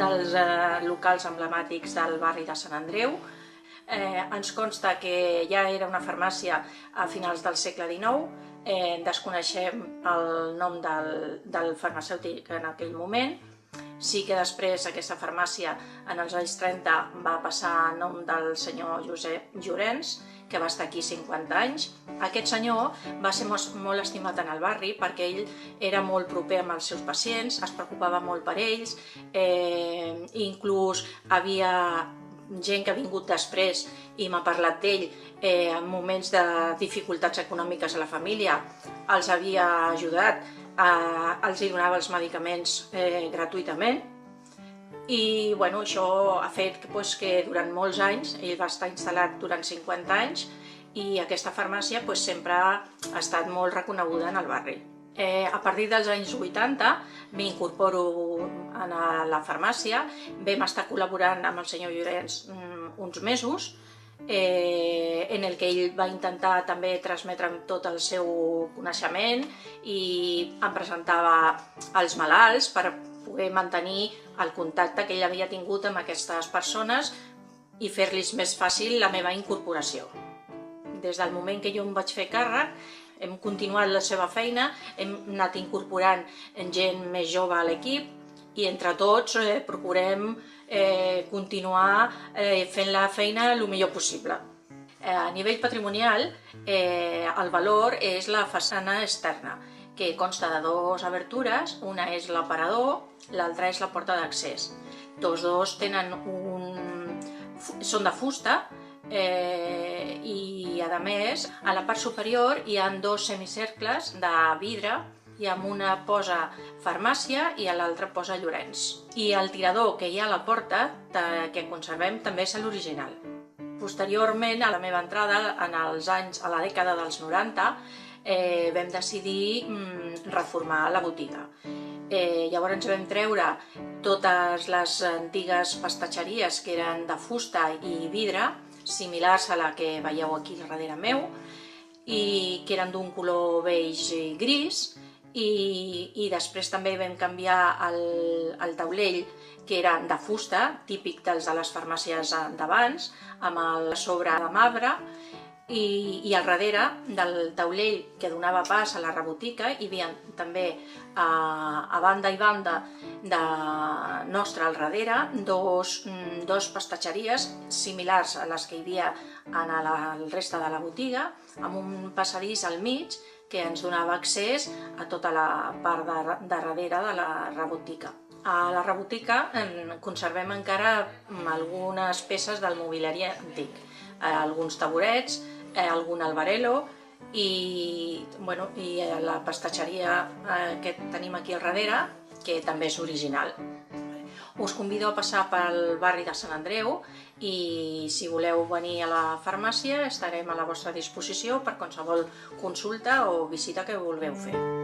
dels locals emblemàtics del barri de Sant Andreu. Ens consta que ja era una farmàcia a finals del segle XIX, desconeixem el nom del farmacèutic en aquell moment. Sí que després aquesta farmàcia en els anys 30 va passar a nom del senyor Josep Llorenç, que va estar aquí 50 anys. Aquest senyor va ser molt estimat en el barri perquè ell era molt proper amb els seus pacients, es preocupava molt per ells, inclús havia gent que ha vingut després i m'ha parlat d'ell en moments de dificultats econòmiques a la família, els havia ajudat, els donava els medicaments gratuïtament. I això ha fet que durant molts anys, ell va estar instal·lat durant 50 anys i aquesta farmàcia sempre ha estat molt reconeguda en el barri. A partir dels anys 80 m'incorporo a la farmàcia, vam estar col·laborant amb el senyor Llorenç uns mesos, en el que ell va intentar també transmetre'm tot el seu coneixement i em presentava als malalts per poder mantenir el contacte que ell havia tingut amb aquestes persones i fer-los més fàcil la meva incorporació. Des del moment que jo em vaig fer càrrec, hem continuat la seva feina, hem anat incorporant gent més jove a l'equip i entre tots procurem continuar fent la feina el millor possible. A nivell patrimonial, el valor és la façana externa, que consta de dues obertures, una és l'aparador, l'altra és la porta d'accés. Tots dos són de fusta i, a més, a la part superior hi ha dos semicercles de vidre i amb una posa farmàcia i a l'altra posa Llorenç. I el tirador que hi ha a la porta, que conservem, també és l'original. Posteriorment, a la meva entrada, a la dècada dels 90, vam decidir reformar la botiga. Llavors vam treure totes les antigues pastatgeries que eren de fusta i vidre, similars a la que veieu aquí darrere meu, i que eren d'un color beix i gris, i després també vam canviar el taulell, que era de fusta, típic dels de les farmàcies d'abans, amb el sobre de marbre, i al darrere del taulell que donava pas a la rebotica hi havia també a banda i banda nostra al darrere dos pastatgeries similars a les que hi havia en la resta de la botiga, amb un passadís al mig que ens donava accés a tota la part de darrere de la rebotica. A la rebotica conservem encara algunes peces del mobiliari antic, alguns taburets, algun albarelo i la pastatgeria que tenim aquí al darrere, que també és original. Us convido a passar pel barri de Sant Andreu i si voleu venir a la farmàcia estarem a la vostra disposició per qualsevol consulta o visita que vulgueu fer.